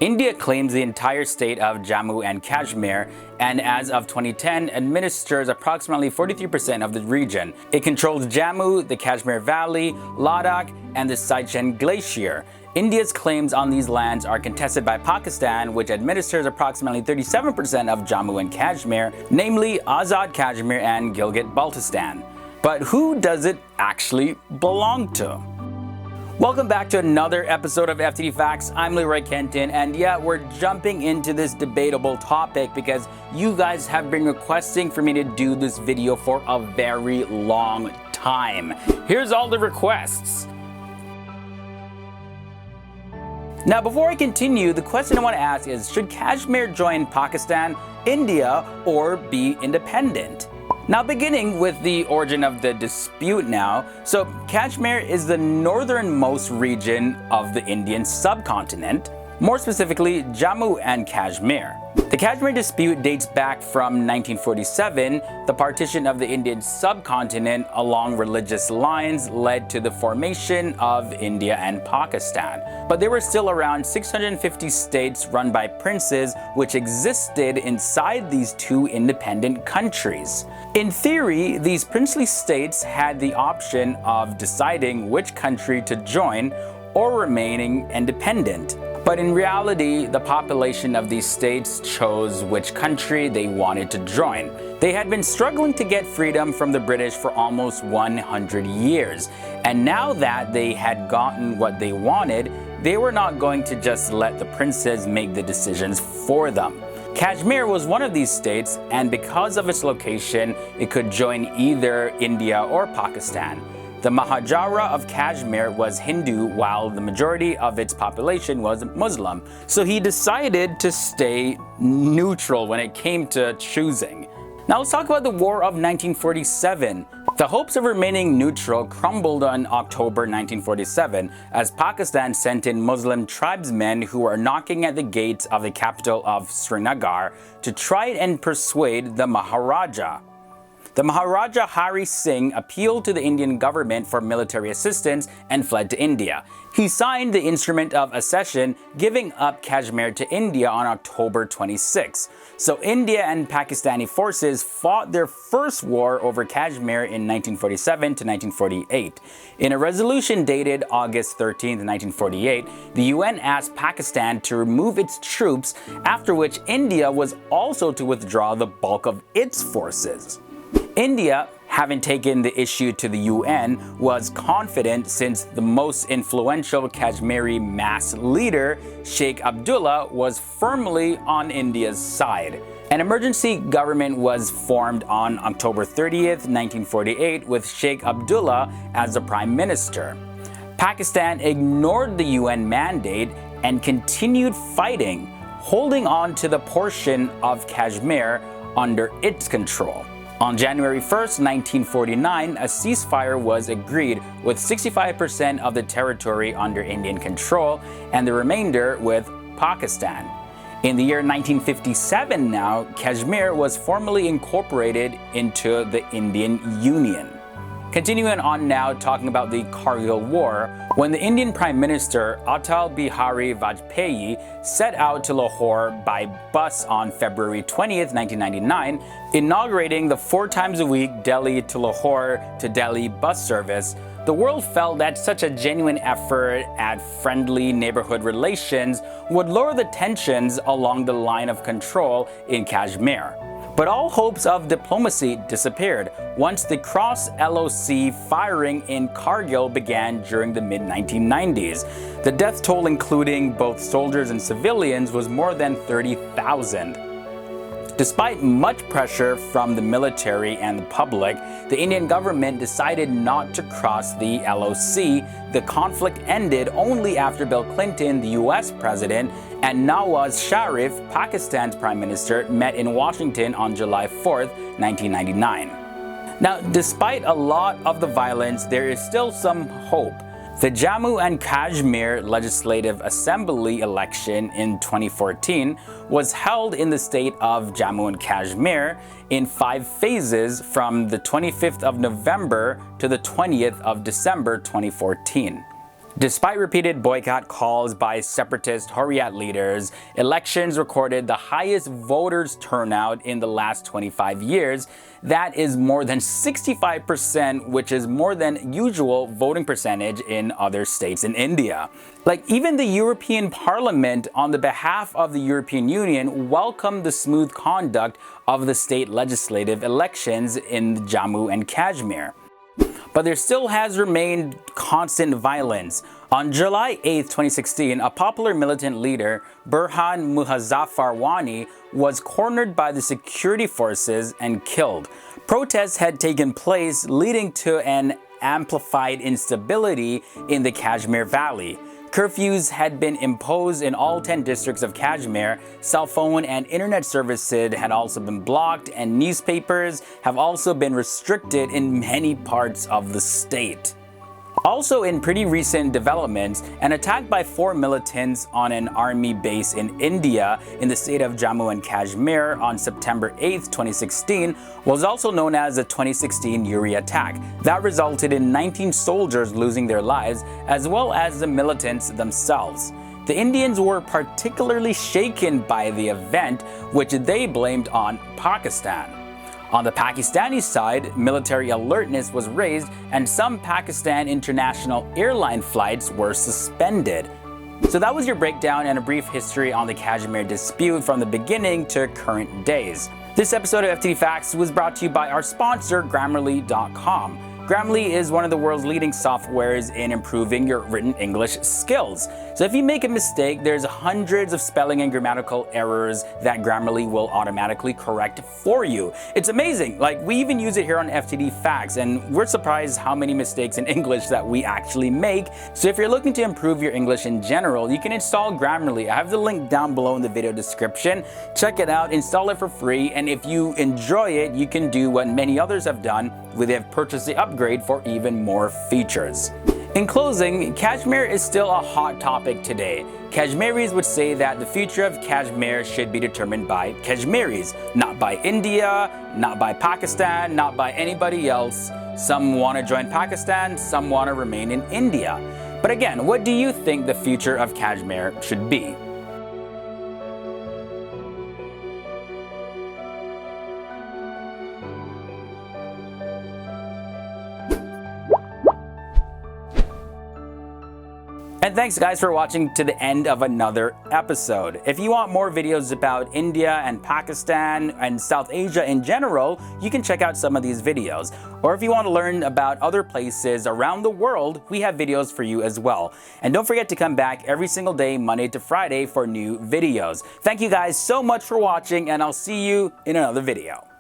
India claims the entire state of Jammu and Kashmir, and as of 2010 administers approximately 43% of the region. It controls Jammu, the Kashmir Valley, Ladakh, and the Siachen Glacier. India's claims on these lands are contested by Pakistan, which administers approximately 37% of Jammu and Kashmir, namely Azad Kashmir and Gilgit-Baltistan. But who does it actually belong to? Welcome back to another episode of FTD Facts. I'm Leroy Kenton, and yeah, we're jumping into this debatable topic because you guys have been requesting for me to do this video for a very long time. Here's all the requests. Now, before I continue, the question I want to ask is, should Kashmir join Pakistan, India, or be independent? Now, beginning with the origin of the dispute now, so Kashmir is the northernmost region of the Indian subcontinent, more specifically Jammu and Kashmir. The Kashmir dispute dates back from 1947. The partition of the Indian subcontinent along religious lines led to the formation of India and Pakistan. But there were still around 650 states run by princes which existed inside these two independent countries. In theory, these princely states had the option of deciding which country to join or remaining independent. But in reality, the population of these states chose which country they wanted to join. They had been struggling to get freedom from the British for almost 100 years. And now that they had gotten what they wanted, they were not going to just let the princes make the decisions for them. Kashmir was one of these states, and because of its location, it could join either India or Pakistan. The Mahajara of Kashmir was Hindu, while the majority of its population was Muslim. So he decided to stay neutral when it came to choosing. Now let's talk about the War of 1947. The hopes of remaining neutral crumbled on October 1947 as Pakistan sent in Muslim tribesmen who were knocking at the gates of the capital of Srinagar to try and persuade the Maharaja. The Maharaja Hari Singh appealed to the Indian government for military assistance and fled to India. He signed the Instrument of Accession, giving up Kashmir to India on October 26. So India and Pakistani forces fought their first war over Kashmir in 1947 to 1948. In a resolution dated August 13, 1948, the UN asked Pakistan to remove its troops, after which India was also to withdraw the bulk of its forces. India, having taken the issue to the UN, was confident since the most influential Kashmiri mass leader, Sheikh Abdullah, was firmly on India's side. An emergency government was formed on October 30th, 1948, with Sheikh Abdullah as the prime minister. Pakistan ignored the UN mandate and continued fighting, holding on to the portion of Kashmir under its control. On January 1st, 1949, a ceasefire was agreed with 65% of the territory under Indian control and the remainder with Pakistan. In the year 1957 now, Kashmir was formally incorporated into the Indian Union. Continuing on now, talking about the Kargil War, when the Indian Prime Minister Atal Bihari Vajpayee set out to Lahore by bus on February 20th, 1999, inaugurating the 4 times a week Delhi to Lahore to Delhi bus service, the world felt that such a genuine effort at friendly neighborhood relations would lower the tensions along the line of control in Kashmir. But all hopes of diplomacy disappeared once the cross-LOC firing in Kargil began during the mid-1990s. The death toll, including both soldiers and civilians, was more than 30,000. Despite much pressure from the military and the public, the Indian government decided not to cross the LOC. The conflict ended only after Bill Clinton, the US president, and Nawaz Sharif, Pakistan's prime minister, met in Washington on July 4th, 1999. Now, despite a lot of the violence, there is still some hope. The Jammu and Kashmir Legislative Assembly election in 2014 was held in the state of Jammu and Kashmir in 5 phases from the 25th of November to the 20th of December 2014. Despite repeated boycott calls by separatist Hurriyat leaders, elections recorded the highest voters turnout in the last 25 years. That is more than 65%, which is more than usual voting percentage in other states in India. Like, even the European Parliament, on the behalf of the European Union, welcomed the smooth conduct of the state legislative elections in Jammu and Kashmir. But there still has remained constant violence. On July 8, 2016, a popular militant leader, Burhan Muzaffar Wani, was cornered by the security forces and killed. Protests had taken place, leading to an amplified instability in the Kashmir Valley. Curfews had been imposed in all 10 districts of Kashmir, cell phone and internet services had also been blocked, and newspapers have also been restricted in many parts of the state. Also, in pretty recent developments, an attack by 4 militants on an army base in India in the state of Jammu and Kashmir on September 8, 2016 was also known as the 2016 Uri attack. That resulted in 19 soldiers losing their lives, as well as the militants themselves. The Indians were particularly shaken by the event, which they blamed on Pakistan. On the Pakistani side, military alertness was raised and some Pakistan international airline flights were suspended. So that was your breakdown and a brief history on the Kashmir dispute from the beginning to current days. This episode of FTD Facts was brought to you by our sponsor, Grammarly.com. Grammarly is one of the world's leading softwares in improving your written English skills. So if you make a mistake, there's hundreds of spelling and grammatical errors that Grammarly will automatically correct for you. It's amazing. Like, we even use it here on FTD Facts, and we're surprised how many mistakes in English that we actually make. So if you're looking to improve your English in general, you can install Grammarly. I have the link down below in the video description. Check it out, install it for free, and if you enjoy it, you can do what many others have done, where they have purchased the upgrade for even more features. In closing, Kashmir is still a hot topic today. Kashmiris would say that the future of Kashmir should be determined by Kashmiris, not by India, not by Pakistan, not by anybody else. Some want to join Pakistan, some want to remain in India. But again, what do you think the future of Kashmir should be? And thanks guys for watching to the end of another episode. If you want more videos about India and Pakistan and South Asia in general, you can check out some of these videos. Or if you want to learn about other places around the world, we have videos for you as well. And don't forget to come back every single day, Monday to Friday, for new videos. Thank you guys so much for watching, and I'll see you in another video.